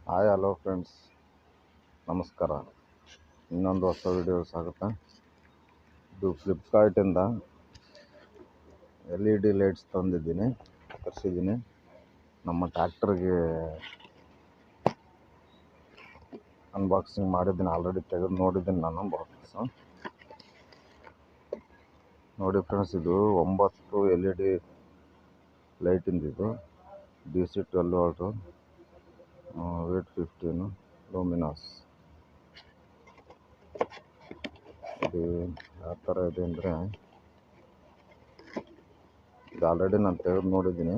Hi hello friends, ನಮಸ್ಕಾರ. ಇನ್ನೊಂದು ಹೊಸ ವಿಡಿಯೋ ಸ್ವಾಗತ. ಇದು ಫ್ಲಿಪ್ಕಾರ್ಟಿಂದ LED ಲೈಟ್ಸ್ ತರಿಸಿದ್ದೀನಿ. ನಮ್ಮ ಟ್ಯಾಕ್ಟರ್ಗೆ ಅನ್ಬಾಕ್ಸಿಂಗ್ ಮಾಡಿದ್ದೀನಿ, ಆಲ್ರೆಡಿ ತೆಗೆದು ನೋಡಿದ್ದೀನಿ ನಾನು ಬಾಕ್ಸ್. ನೋಡಿ ಫ್ರೆಂಡ್ಸ್, ಇದು 9 LED ಲೈಟಿಂದಿದು DC 12 ವಾಲ್ಟು, ವೇಟ್ 15 ಲೂಮಿನಾಸ್. ಇದು ಯಾವ ಥರ ಇದೆ ಅಂದರೆ, ಇದು ಆಲ್ರೆಡಿ ನಾನು ತೆಗೆದು ನೋಡಿದ್ದೀನಿ.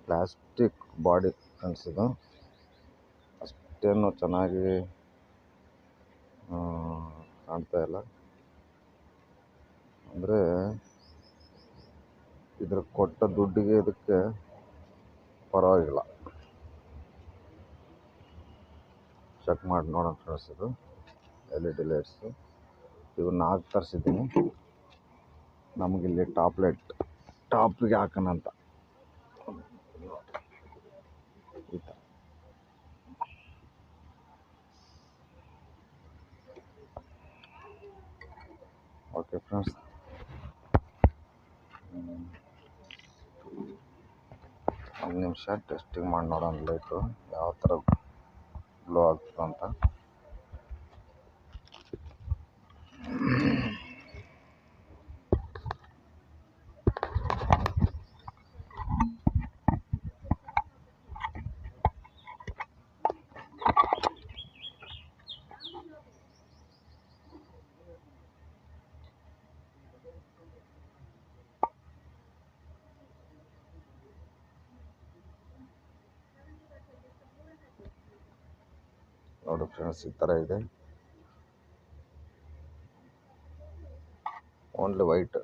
ಪ್ಲಾಸ್ಟಿಕ್ ಬಾಡಿ ಅನಿಸಿದು, ಅಷ್ಟೇನು ಚೆನ್ನಾಗಿ ಕಾಣ್ತಾ ಇಲ್ಲ. ಅಂದರೆ ಇದ್ರ ಕೊಟ್ಟ ದುಡ್ಡಿಗೆ ಇದಕ್ಕೆ ಪರವಾಗಿಲ್ಲ. ಚೆಕ್ ಮಾಡಿ ನೋಡೋಣ ಫ್ರೆಂಡ್ಸ್. ಇದು LED ಲೈಟ್ಸು, ಇವು 4 ತರಿಸಿದ್ದೀನಿ. ನಮಗಿಲ್ಲಿ ಟಾಪಿಗೆ ಹಾಕೋಣ ಅಂತ. ಓಕೆ ಫ್ರೆಂಡ್ಸ್, ಒಂದು ನಿಮಿಷ ಟೆಸ್ಟಿಂಗ್ ಮಾಡಿ ನೋಡೋಣ ಲೈಟು ಯಾವ ಥರ ಗ್ಲೋ ಆಗ್ತದೆ ಅಂತ. ನೋಡಿ ಫ್ರೆಂಡ್ಸ್, ಈ ಥರ ಇದೆ. Only white.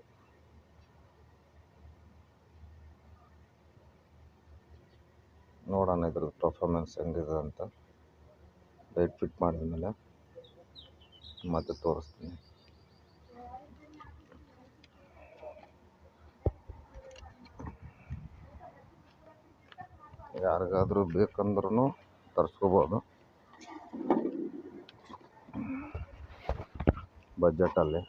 ನೋಡೋಣ ಇದ್ರದ್ದು ಪರ್ಫಾರ್ಮೆನ್ಸ್ ಹೆಂಗಿದೆ ಅಂತ. ಲೈಟ್ ಫಿಟ್ ಮಾಡಿದ ಮೇಲೆ ಮತ್ತೆ ತೋರಿಸ್ತೀನಿ. ಯಾರಿಗಾದ್ರೂ ಬೇಕಂದ್ರೂ ತರಿಸ್ಕೋಬೋದು ಬಜೆಟಲ್ಲಿ.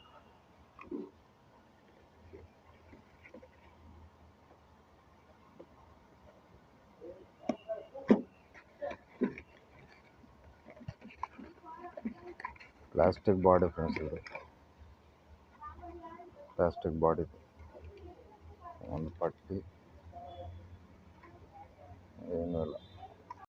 ಪ್ಲಾಸ್ಟಿಕ್ ಬಾಡಿ ಫ್ರೆಂಡ್ಸ್, ಇದು ಪ್ಲಾಸ್ಟಿಕ್ ಬಾಡಿ ಒಂದು ಪಟ್ಟಿ